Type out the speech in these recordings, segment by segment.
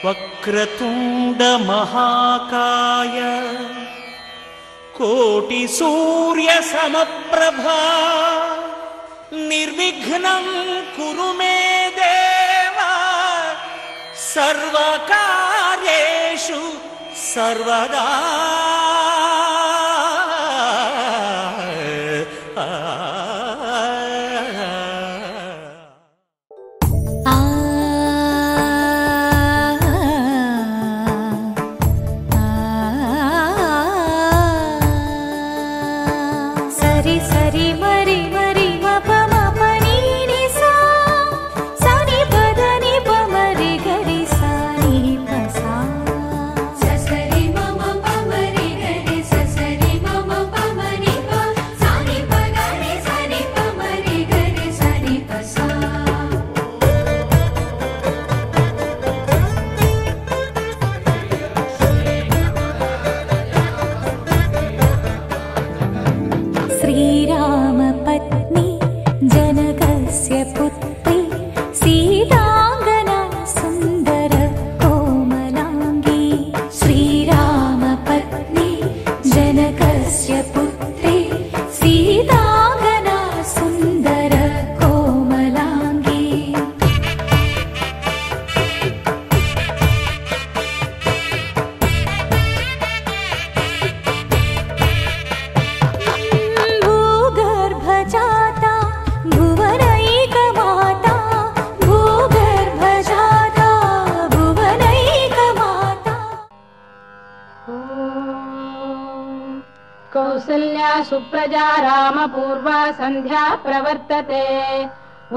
వక్రతుండ మహాకాయ కోటి సూర్య సమప్రభా నిర్విఘ్నం కురు మే దేవా సర్వకార్యేషు సర్వదా. कौसल्या सुप्रजा रामपूर्वा संध्या प्रवर्तते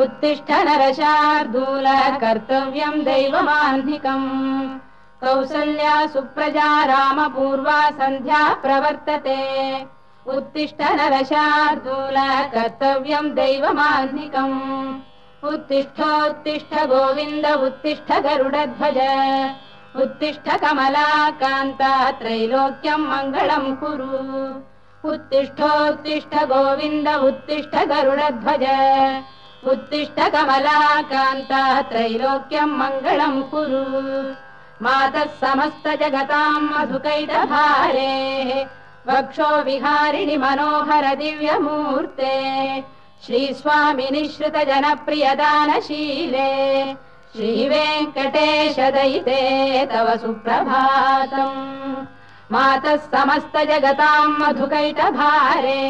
उत्तिष्ठ नरशार्दूल कर्तव्यं दैवमाह्निकम्। कौसल्या सुप्रजा रामपूर्वा संध्या प्रवर्तते उत्तिष्ठ नरशार्दूल कर्तव्यं दैवमाह्निकम्। उत्तिष्ठोत्तिष्ठ गोविन्द उत्तिष्ठ गरुडध्वज उत्तिष्ठ कमलाकान्ता त्रैलोक्यं मङ्गलं कुरु। उत्तिष्ठोत्तिष्ठ गोविन्द उत्तिष्ठ गरुडध्वज उत्तिष्ठ कमलाकान्ता त्रैलोक्यं मङ्गलं कुरु। मातः समस्त जगतां मधुकैटभारे वक्षो विहारिणि मनोहर दिव्यमूर्ते श्रीस्वामि निःश्रित जनप्रियदानशीले श्रीवेङ्कटेश दयिते तव सुप्रभातम्। मातः समस्त जगतां मधुकैटभारे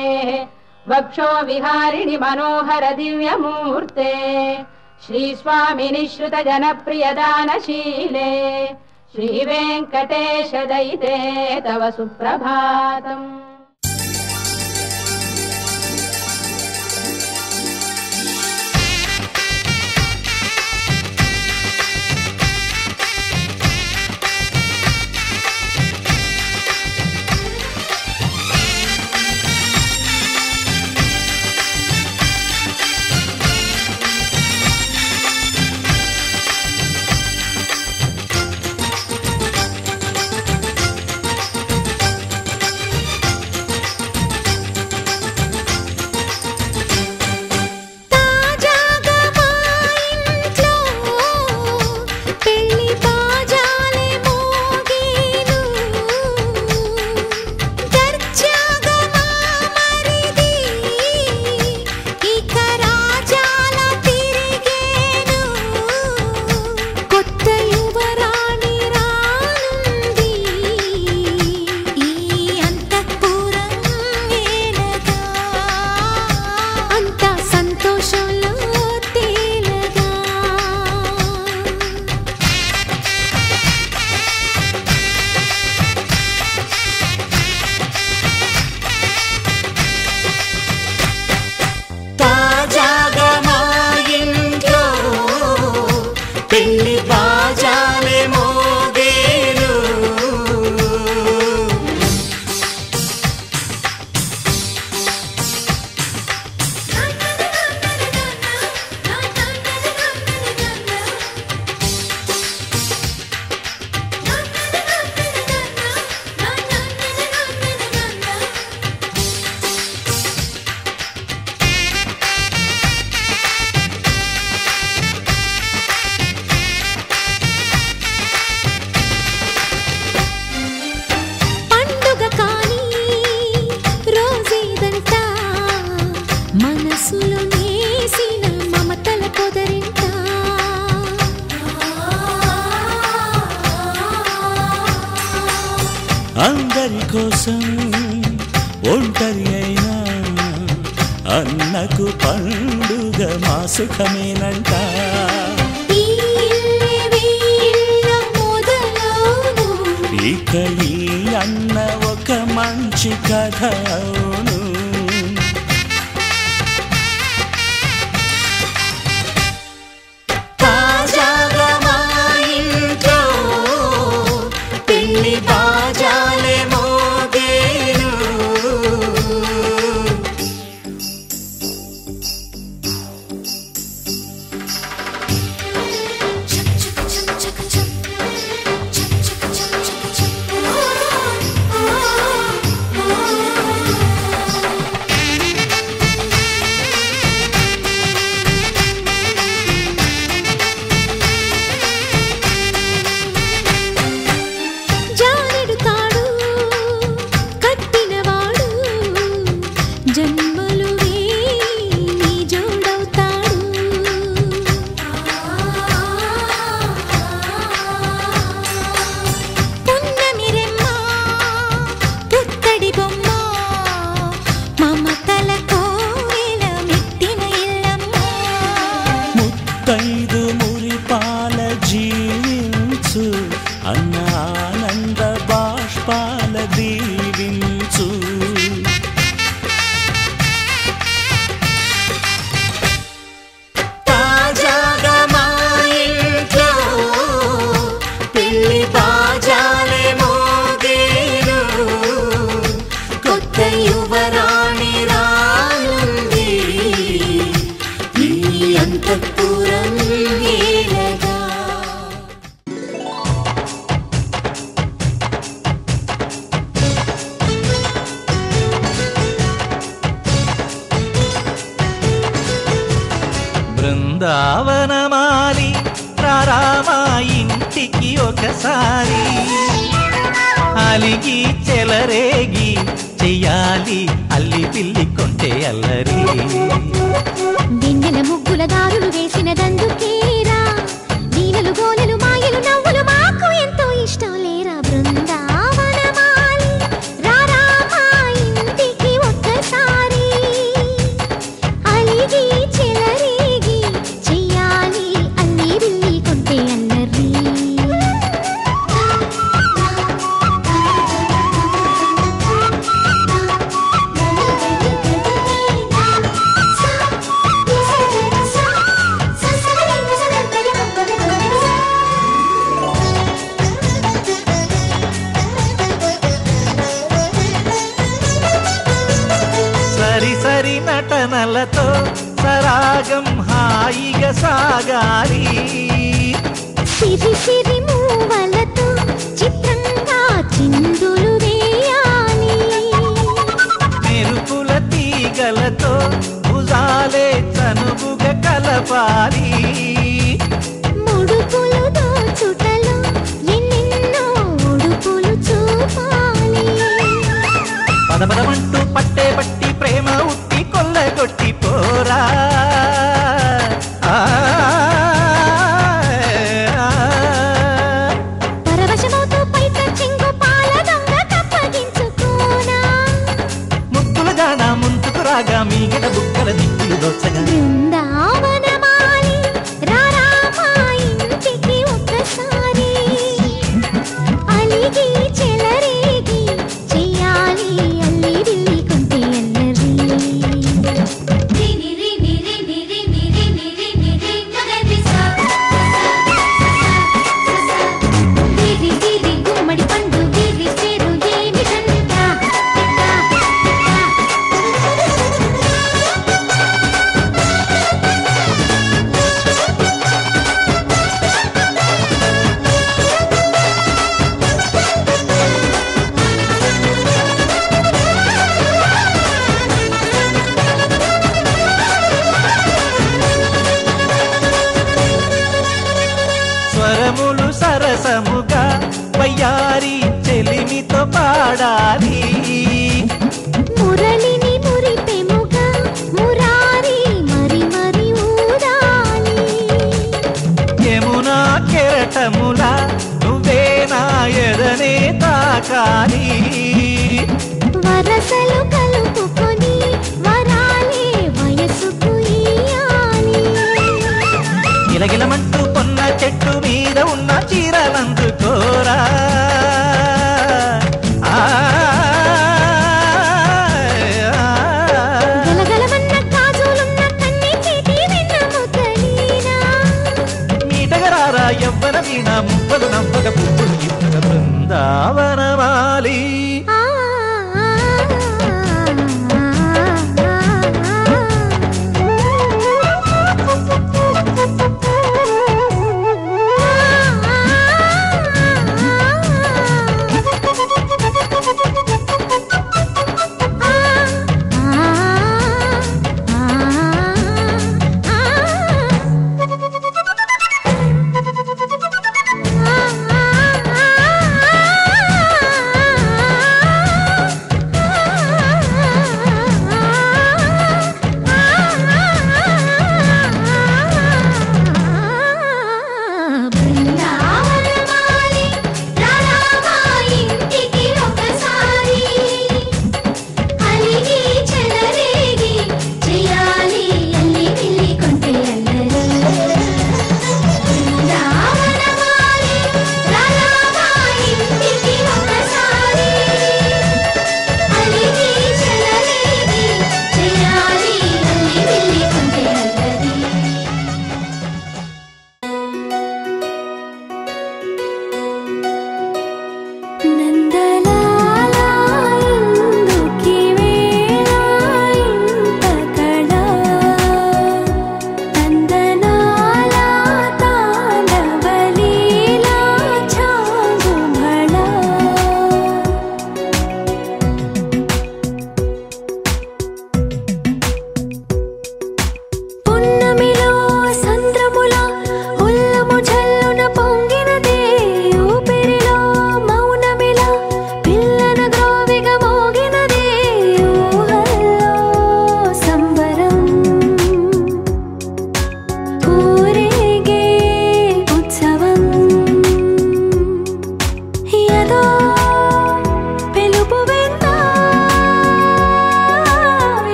वक्षो विहारिणि मनोहर दिव्यमूर्ते श्रीस्वामि निःश्रित जनप्रियदानशीले श्रीवेङ्कटेश दयिते तव सुप्रभातम्। కోసం ఒంటరి అయినా అన్నకు పండుగ మా సుఖమేనంట. ఇక ఈ అన్న ఒక మంచి కథ అవును. తాజాగా మా ఇంట్లో పెళ్లి బాజాలే మోగేను. ముత్తైదు మురిపాల జీవించు అన్న ఆనంద బాష్పాల దీవించు. తాజాగా మా ఇంట్లో పెళ్లి బాజాలే మోగేను. కొత్త యువరాణి రానుంది ఈ అంతఃపురం ఏలగా. బృందావనమాలి రారామా ఇంటికి ఒకసారి, అలిగి చెలరేగి చెయ్యాలి అల్లి పిల్లి కొంటే అల్లరి. వెన్నెల ముగ్గుల దారులు వేసినదందుకేరా, దీనలు గోలెలు మాయలు నవ్వులు మాకు ఎంతో ఇష్టం లేరా. బృందావనమాలి రారామా ఇంటికి ఒక్కసారి, అలిగి చెలరేగి చెయ్యాలి అల్లి బిల్లి కొంటే అల్లరి. సరి సరి నటనలతో సరాగం హాయిగా సాగాలి. సిరి సిరి మూవలతో చిత్రంగా చిందులు వేయాలి. మెరుపుల తీగలతో భుజాలే చనువుగా కలపాలి. ముడుపులు దోచుటలో ఎన్నెన్నో ఉడుపులు చూపాలి. పదపదమంటూ పట్టే పట్టి ప్రేమ ఉట్టి కొల్లగొట్టి పోరా. పరవశమవుతూ పైట చెంగు పాల దొంగ తప్పగించుకోనా. ముక్కుల జాడ ముందుకు రాగా మీగడ బుక్కల దిక్కులు దోచగా. బృందావనమాలి రారామా ఇంటికి ఒక్కసారి, అలిగి చెలరేగి చెయ్యాలి అల్లి బిల్లి కొంటే అల్లరి. గుమ్మడి పండు వీరి పేరు ఏమిటంట.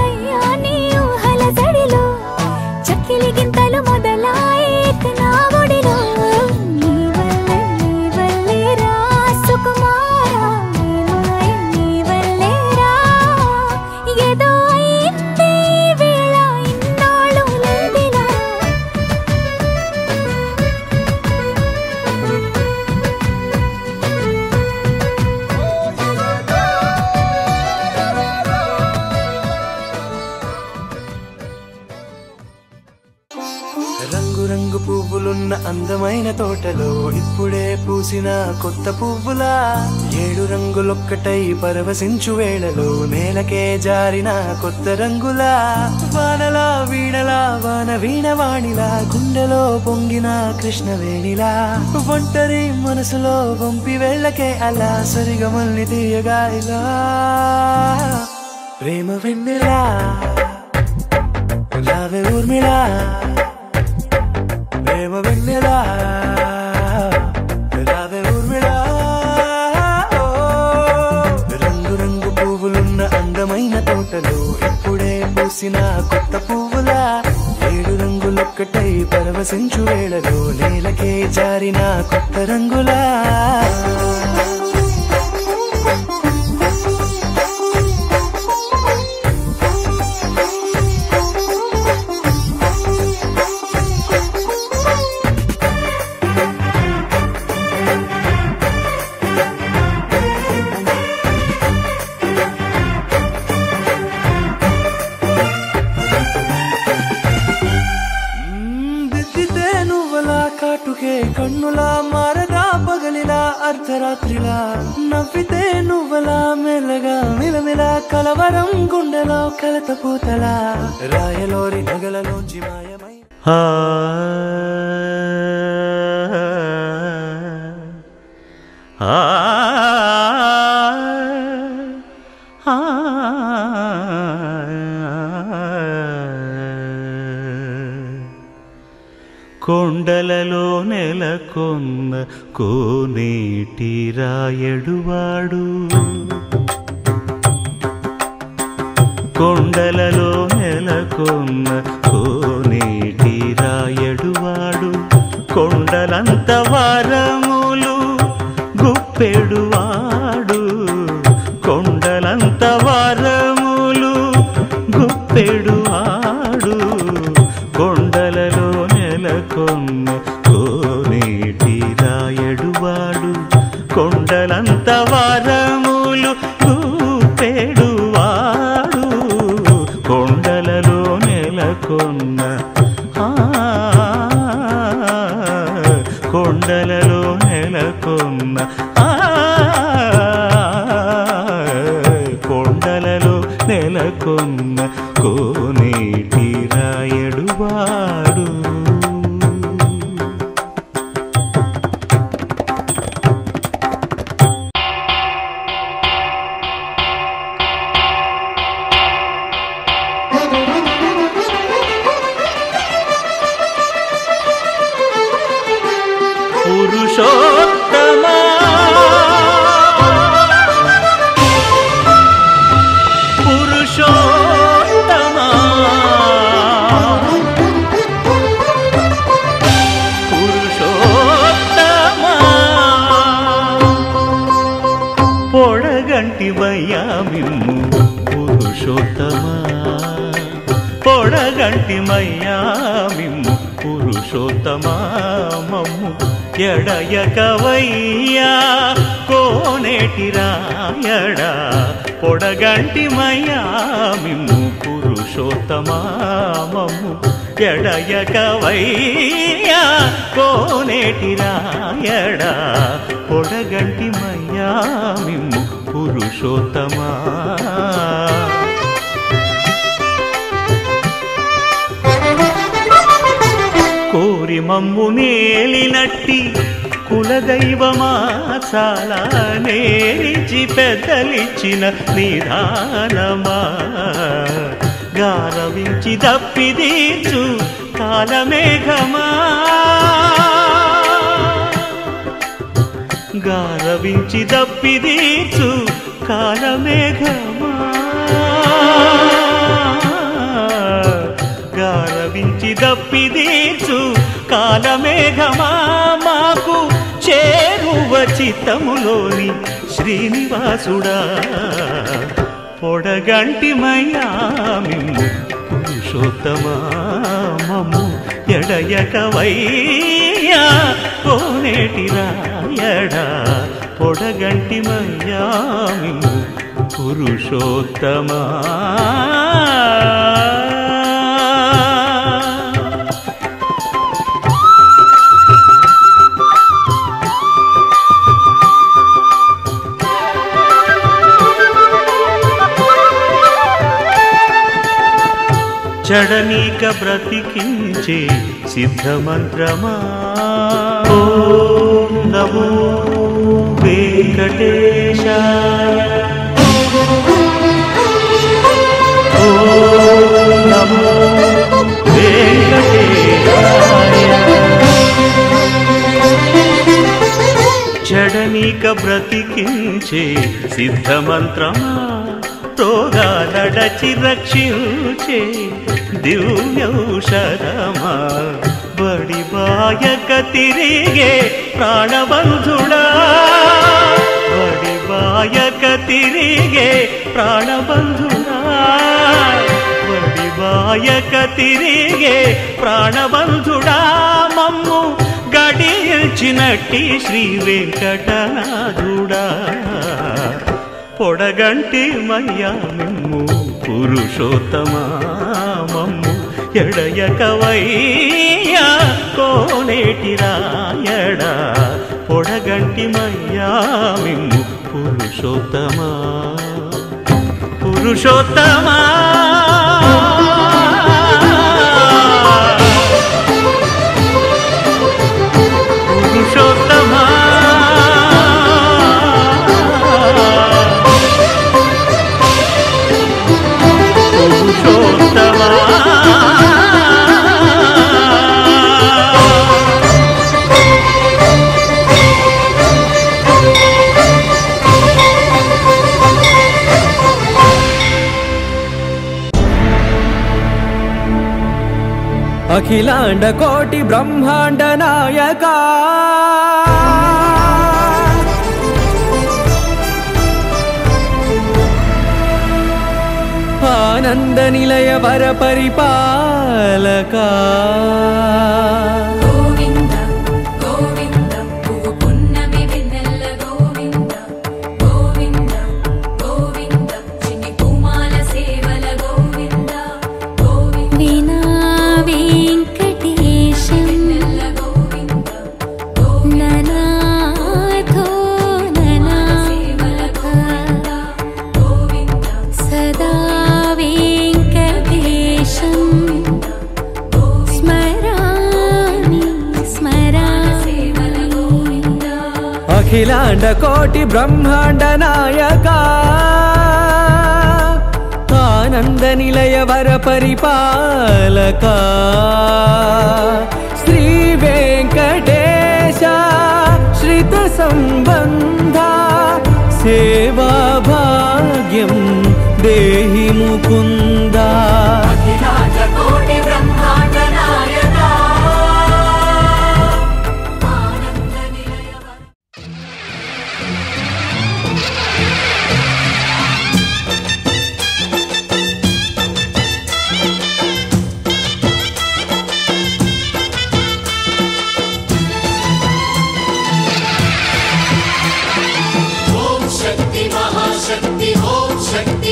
అయ్యా నీ ఊహల జడిలో చక్కిలి గింతలు మొదలాయేక నా ఒడిలో నీ వల్లే రా సుకుమారా నీ వల్లే రా ఏదో అయింది వేళ ఇన్నాళ్ళు లేదిలా రంగు రంగు పువ్వులున్న అందమైన తోటలో ఇప్పుడే పూసిన కొత్త పువ్వులా 7 రంగులొక్కటై పరవశించు వేళలో నేలకే జారిన కొత్త రంగులా వానలా వీణలా వాన వీణవాణిలా గుండెలో పొంగిన కృష్ణవేణిలా ఒంటరి మనసులో వంపి వెళ్ళకే అలా సరిగమల్ని తీయగా ఇలా ప్రేమ వెన్నెలా రావే ఊర్మిళా ప్రేమ వెన్నెలా రావే ఊర్మిళా రంగు రంగు పువ్వులున్న అందమైన తోటలో ఇప్పుడే పూసిన కొత్త పువ్వులా 7 రంగులొక్కటై పరవశించు వేళలో నేలకే జారిన కొత్త రంగులా కాటుకే కన్నులా మారగా పగలిలా అర్ధరాత్రిలా నవ్వితే నువ్వలా మెల్లగా మిలమిలా కలవరం గుండెలో కలత పూతలా రాయలోరి నగలలోంచి మాయమై కొండలలో నెలకొన్న కోనేటి రాయడువాడు కొండలలో నెలకొన్న కోనేటి రాయడువాడు కొండలంత వారములు గుప్పెడువాడు కొండలంత వారములు గుప్పెడువాడు కొండలలో నెలకొన్న కోనేటి రాయడువాడు కొండలంత వారములు గుప్పెడువాడు కొండలలో నెలకొన్న కొండలలో నెలకొన్న కొండలలో నెలకొన్న కోనేటి రాయడువాడు పురుషోత్తమా పురుషోత్తమా పురుషోత్తమా పొడగంటివయ్యా మిమ్ము పురుషోత్తమా పొడగంటిమయ్యా మిమ్ము పురుషోత్తమా మమ్ము ఎడయకవయ్యా కోనేటి రాయడా పొడగంటిమయ్యా మిమ్ము పురుషోత్తమా మమ్ము ఎడయకవయ్యా కోనేటి రాయడా పొడగంటిమయ్యా మిమ్ము పురుషోత్తమా కోరి మమ్ము నేలినట్టి కులదైవమా చాలా నేరిచి పెద్దలిచ్చిన నిదానమా గారవించి దప్పిదీర్చు కాలమేఘమా గారవించి దప్పిదీర్చు కాలమేఘమా బాలమేఘమా మాకు చేరువ చిత్తములోని శ్రీనివాసుడా పొడగంటిమయ్యా మిమ్ము పురుషోత్తమా మమ్ము ఎడయకవయ్యా కోనేటి రాయడా పొడగంటిమయ్యా మిమ్ము పురుషోత్తమా చడనీక బ్రతికించే సిద్ధమంత్రమా ఓం నమో వెంకటేశాయ ఓం నమో వెంకటేశాయ చడనీక బ్రతికించే సిద్ధమంత్రమా రోగాలడచి రక్షించే దివ్యౌషధమా బడి బాయక తిరిగే ప్రాణబంధుడా బడి బాయక తిరిగే ప్రాణబంధుడా బడి బాయక తిరిగే ప్రాణబంధుడా మమ్ము గడిచినట్టి శ్రీ వెంకటనాథుడా పొడగంటి మయ్యా మిమ్ము పురుషోత్తమా మమ్ము ఎడయకవయ్యా కోనేటి రాయడా పొడగంటి మయ్యా మిమ్ము పురుషోత్తమా పురుషోత్తమా పురుషోత్తమా అఖిలాండ కోటి బ్రహ్మాండ నాయకా ఆనంద నిలయ వర పరిపాలకా అఖిలాండ కోటి బ్రహ్మాండ నాయకా ఆనంద నిలయ వర పరిపాలకా శ్రీ వెంకటేశ శ్రిత సంబంధ సేవా భాగ్యం దేహి ముకుందా అఖిలాండ కోటి బ్రహ్మాండ నాయకా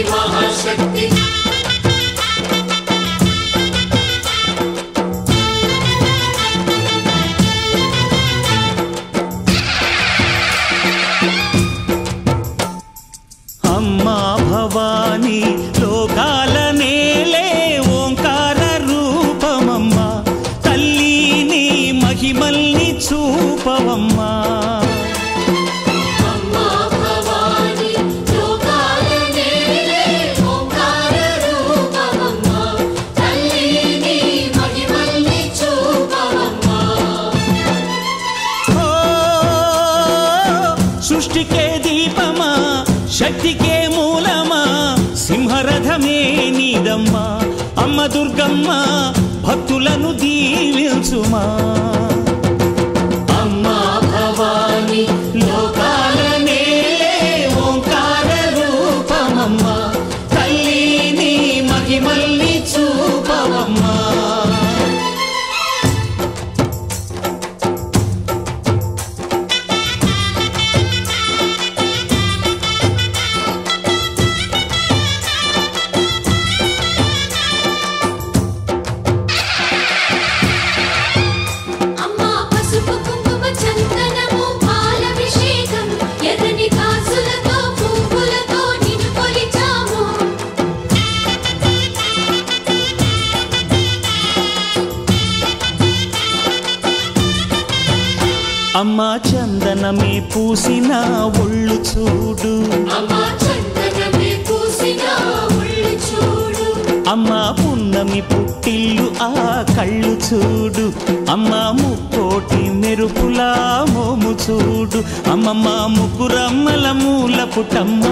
महाशक्ति అమ్మా భవానీ లోకాల నేలే ఓంకార రూపమమ్మా తల్లి నీ మహిమల్ని చూపవమ్మా సృష్టికే దీపమా శక్తికే మూలమా సింహరథమే నీదమ్మా అమ్మ దుర్గమ్మ భక్తులను దీవించుమా అమ్మ చందనమే పూసిన ఒళ్ళు చూడు, అమ్మ పున్నమి పుట్టిల్లు ఆ కళ్ళు చూడు, అమ్మ ముక్కోటి మెరుపులా మోము చూడు, అమ్మమ్మ ముగ్గురమ్మల మూల పుట్టమ్మ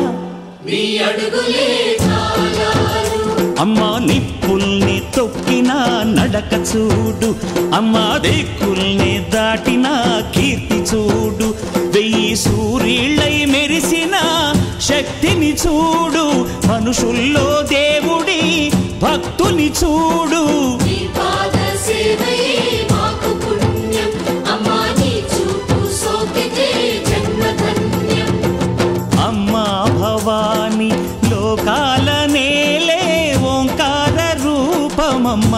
అమ్మ నిప్పుల్ని తొక్కిన నడక చూడు, అమ్మ దిక్కుల్ని దాటిన కీర్తి చూడు, 1000 సూర్యుళ్ళై మెరిసిన శక్తిని చూడు, మనుషుల్లో దేవుడి భక్తుని చూడు. అమ్మా భవాని లోకాల నేలే ఓంకార రూపమమ్మ,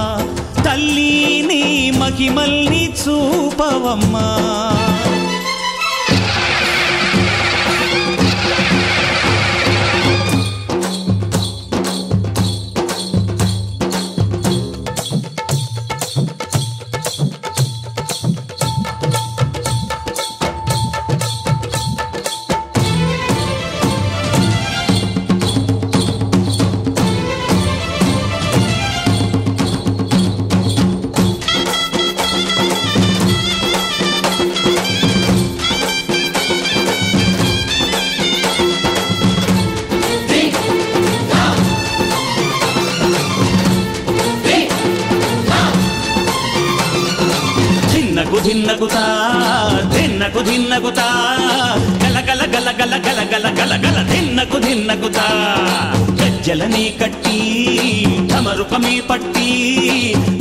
తల్లిని మహిమల్ని చూపవమ్మా. ధిన్నగుతా ధిన్నకు ధిన్నగుతా గలగల గలగల గలగల గలగల ధిన్నగుతా, గజ్జలనే కట్టి ఢమరుకమే పట్టి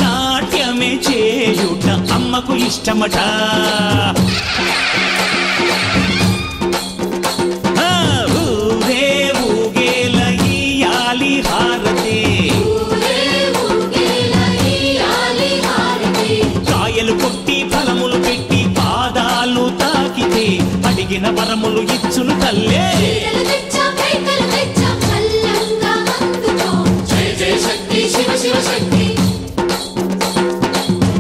నాట్యమే చేయుట అమ్మకు ఇష్టమట. ఊరే ఊగేల ఇయ్యాలి హారతి, కాయలు కొట్టి ఫలములు పెట్టి పాదాలు తాకితే అడిగిన వరములు ఇచ్చును తల్లే. జయ జయ శక్తి శివ శివ శక్తి,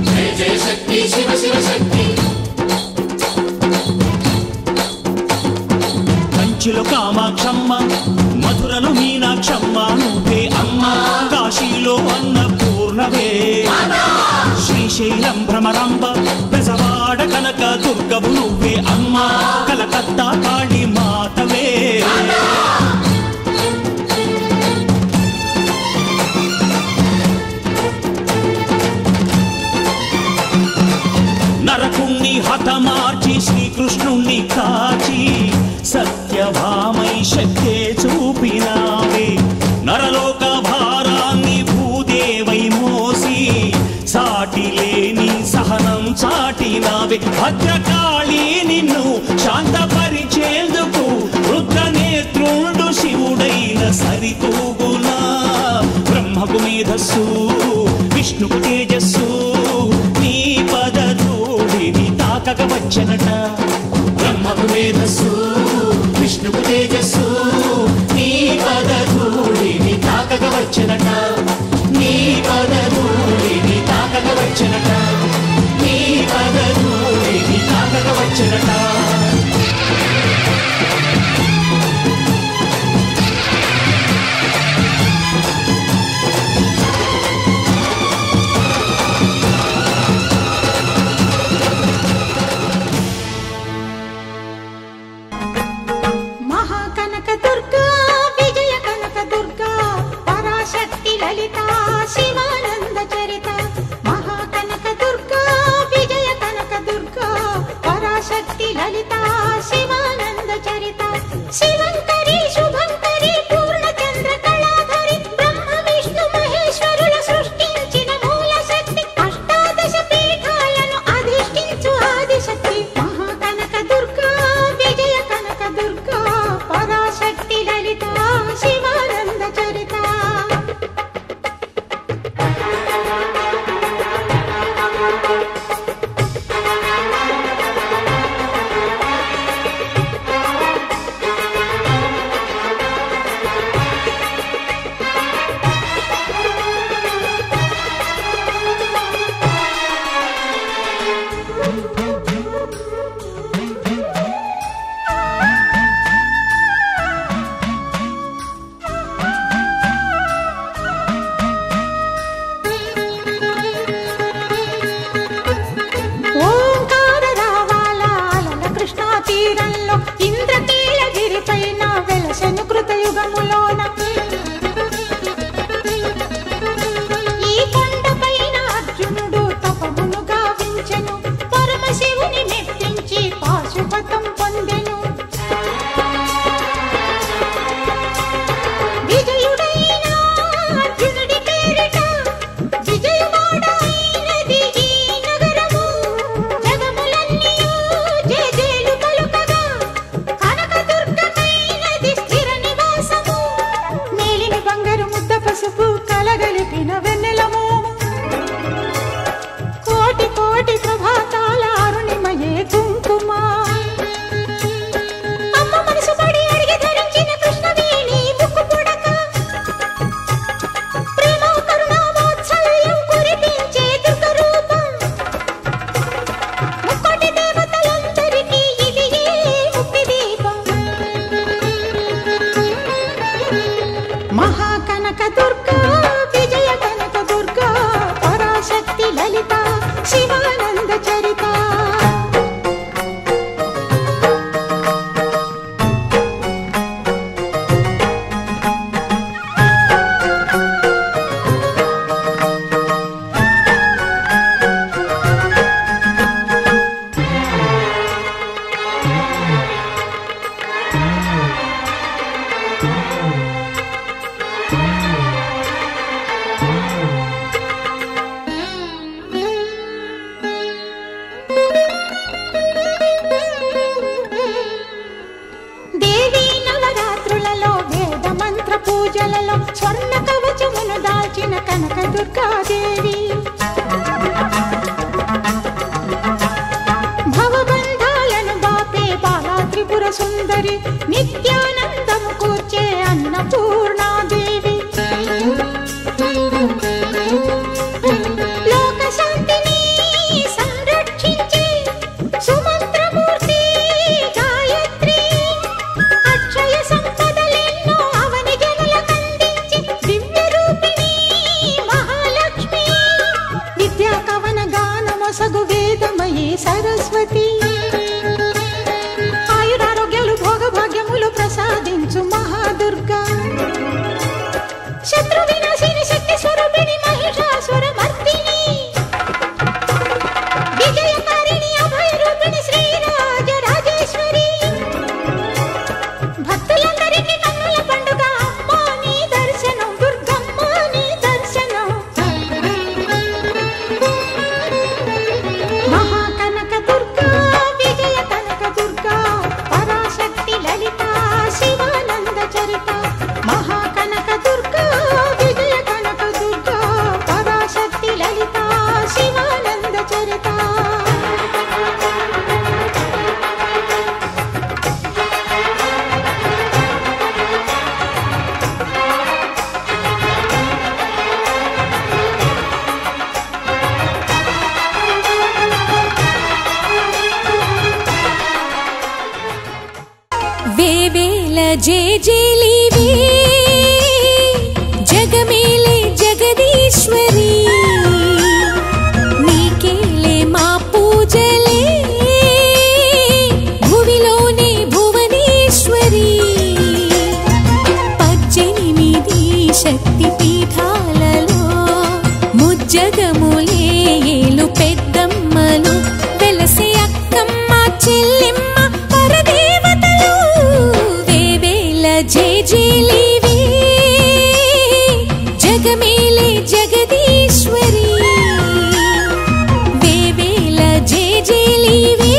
జయ జయ శక్తి శివ శివ శక్తి. కంచిలో కామాక్షమ్మ, మధురలో మీనాక్షమ్మ నువ్వే అమ్మ, కాశీలో అన్నపూర్ణవే, శ్రీశైలం భ్రమరాంబ, బెజవాడ కనక దుర్గవు నువ్వే అమ్మ, కలకత్తా కాళీ మాతవే. నరకుణ్ణి హతమార్చి శ్రీకృష్ణుణ్ణి కాచి సత్యభామై శక్తే చూపినావే, నరలోక భారాన్ని భూదేవై మోసి సాటి లేని సహనం చాటినావే, భద్రకాళి నిన్ను శాంతపరిచేందుకు రుద్రనేత్రుండు శివుడైన సరితూగునా. బ్రహ్మకు మేధస్సు విష్ణుకు తేజస్సు నీ పదధూళిని తాకక వచ్చనట. బ్రహ్మకు మేధస్సు విష్ణుకు తేజస్సు నీ పదధూళిని తాకక వచ్చనట, నీ పదధూళిని తాకక వచ్చనట, నీ పదధూళిని తాకక వచ్చనట. మహాకనక దుర్గా విజయ కనక దుర్గా పరాశక్తి లలిత దుర్గాదేవి. భవబంధాలను బాపే బాలా త్రిపుర సుందరి, నిత్యానందము కూర్చే అన్నపూర్ణాదేవి. లోక శాంతిని సంరక్షించే సుమంత్రమూర్తి గాయత్రి, అక్షయ సంపదలెన్నో అవని జనులకందించే దివ్య రూపిణి మహాలక్ష్మి. విద్యా కవన గానమొసగు వేదమయీ సరస్వతి, ఆయురారోగ్యాలు భోగభాగ్యములు ప్రసాదించు మహాదుర్గా. శత్రు వినాశిని శక్తి స్వరూపిణి మహిషాసుర మర్దిని, విజయకారిణి అభయ రూపిణి శ్రీరాజ రాజేశ్వరి. భక్తులందరికీ కన్నుల పండుగ అమ్మా నీ దర్శనం, దుర్గమ్మ నీ దర్శనం. మహాకనక దుర్గా, విజయ కనక దుర్గా, పరాశక్తి లలిత శివానంద చరిత. మహాకనక దుర్గా, విజయ కనక దుర్గా, పరాశక్తి లలిత శివానంద చరిత. వేవేల జేజేలివే జగమేలే జగదీశ్వరి, నీకేలే మా పూజలే భువిలోనే భువనేశ్వరి. 18 శక్తి పీఠాలలో ముజ్జగములే ఏలు పెద్దమ్మలు, వెలసే అక్కమ్మ చెల్లెమ్మ పరదేవతలు. వేవేల జేజేలివే జగమేలే జగదీశ్వరి, వేవేల జేజేలివే.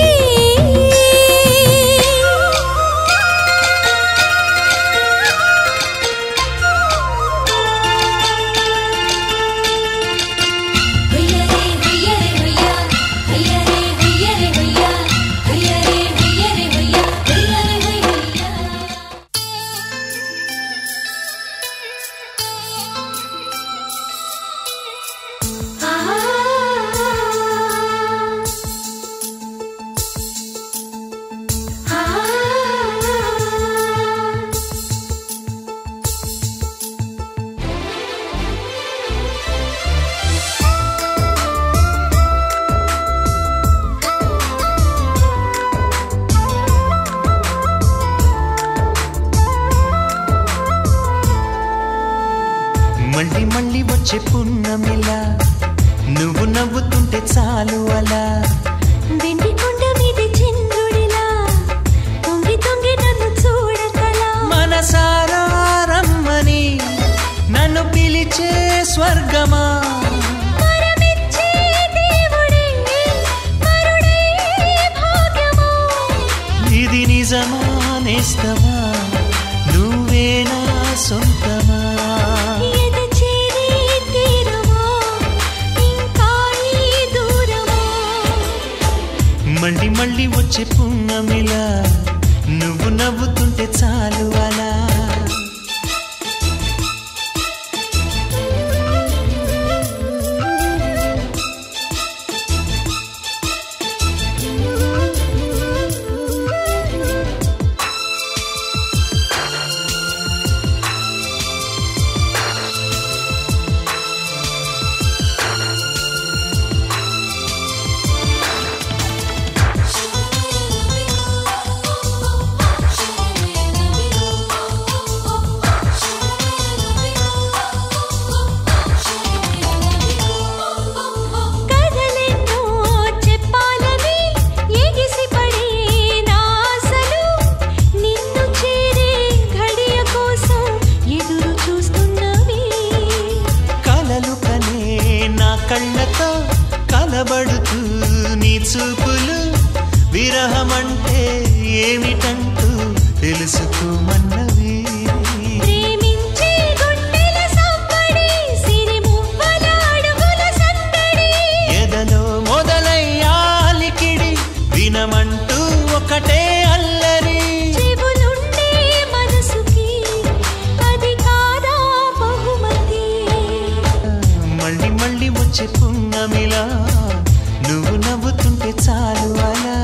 మళ్ళీ మళ్ళీ వచ్చే పున్నమిలా, నువ్వు నవ్వుతుంటే చాలు అలా. వెండి కొండ మీద చంద్రుడిలా తొంగి తొంగి నన్ను చూడకలా. మనసారా రమ్మని నన్ను పిలిచే స్వర్గమా, వరమిచ్చే దేవుడే వరుడే భాగ్యమా. ఇది నిజమా నేస్తమా, నువ్వేనా సొంతమా. ఎద చేరే తీరమా, ఇంకా ఈ దూరమా. మళ్ళీ మళ్ళీ వచ్చే పున్నమిలా, నువ్వు నవ్వుతుంటే చాలు అలా. చూపులు విరహమంటే ఏమిటంటూ తెలుసుకోమన్నవి. ప్రేమించే గుండెల సంబడి సిరిమువ్వల వచ్చే పున్నమిలా నువ్వు నవ్వుతుంటే చాలు అలా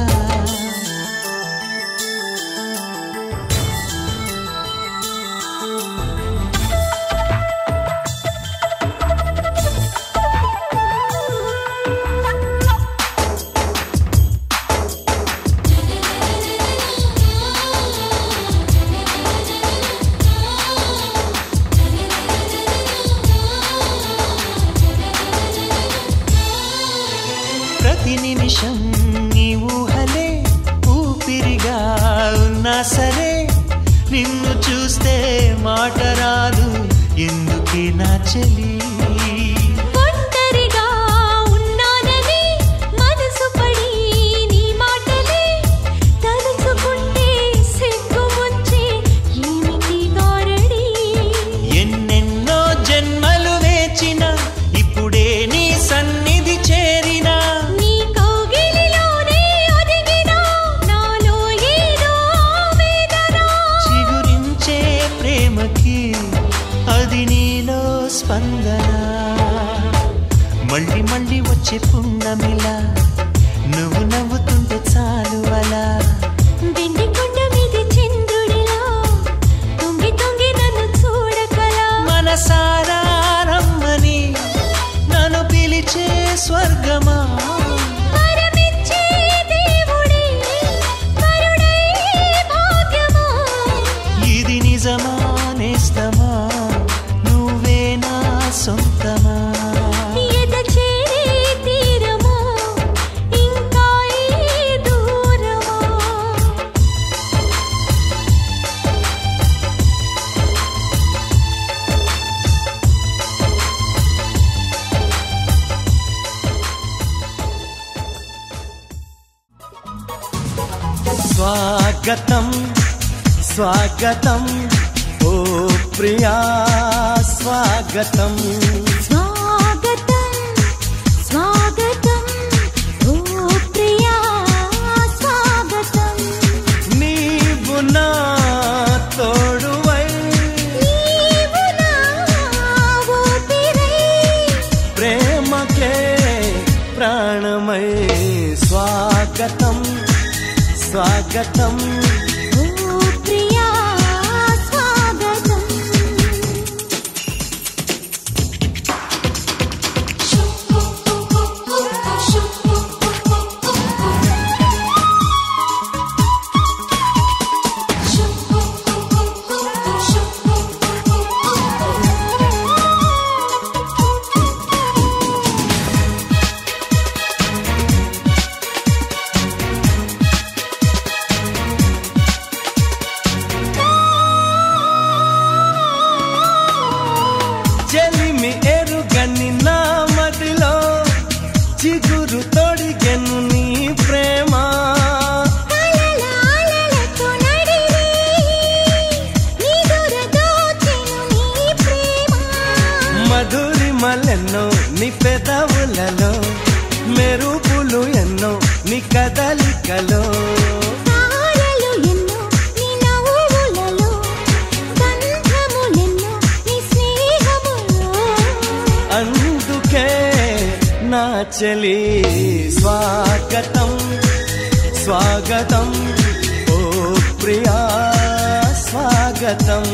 ప్రతి నిమిషం నీ ఊహలే ఊపిరిగా ఉన్నా సరే నిన్ను చూస్తే మాట రాదు ఎందుకే నా చెలి ఒంటరిగా ఉన్నానని మనసు పడి నీ మాటలే తలుచుకుంటే సిగ్గు వచ్చే ఏమిటి గారడి ఎన్నెన్నో జన్మలు వేచిన ఇప్పుడే నీ సన్నిధి చేరినా నీ కౌగిలిలోనే ఒదిగినా నాలో ఏదో వేదన చిగురించే ప్రేమకి అది నీలో స్పందన మళ్ళీ మళ్ళీ వచ్చే పున్నమిలా నువ్వు నవ్వుతుంటే చాలు అలా వెండి కొండ మీద చంద్రుడిలా తొంగి తొంగి నన్ను చూడకలా మనసారా రమ్మని నన్ను పిలిచే స్వర్గమా వరమిచ్చే దేవుడే కరుణై భాగ్యమా ఇది నిజమా నేస్తమా నువ్వే నా సొంతమా ఎద చేరే తీరమా ఇంకా ఈ దూరమా స్వాగతం స్వాగతం ఓ ప్రియా స్వాగతం స్వాగతం స్వాగతం ఓ ప్రియా స్వాగతం నీవు నా తోడువై నీవు నా ఊపిరై ప్రేమకే ప్రాణమై స్వాగతం స్వాగతం ఓ ప్రియా స్వాగతం చెలిమి ఎరుగని నా మదిలో చిగురు తొడిగెను నీ ప్రేమ కలలాలలతో నడిరే నిదుర దోచెను నీ ప్రేమ మధురిమలెన్నో నీ పెదవులలో మెరుపులు ఎన్నో నీ కదలికలో తారలు ఎన్నో నీ నవ్వులలో గంధములెన్నో నీ స్నేహములో అందుకే నా చెలి స్వాగతం స్వాగతం ఓ ప్రియా స్వాగతం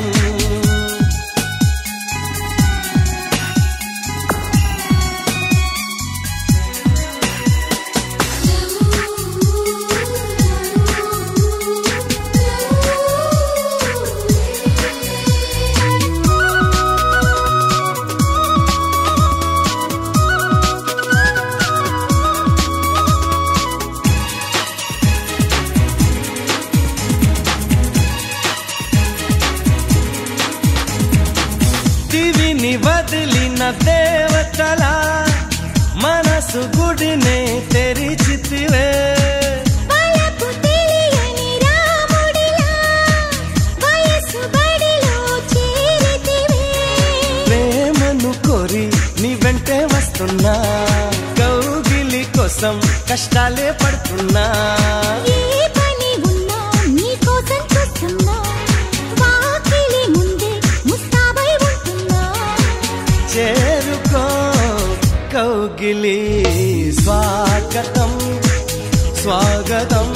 దివిని వదిలిన దేవతలా మనసు గుడినే తెరిచితివే వలపు తెలియని రాముడిలా వయసు బడిలో చేరితివే ప్రేమను కోరి నీ వెంటే వస్తున్నా కౌగిలి కోసం కష్టాలే పడుతున్నా ఏ పని ఉన్నా నీ కోసం చూస్తున్నా వాకిలి ముందే ముస్తాబై ఉంటున్నా చేరుకో కౌ కౌగిలి స్వాగతం స్వాగతం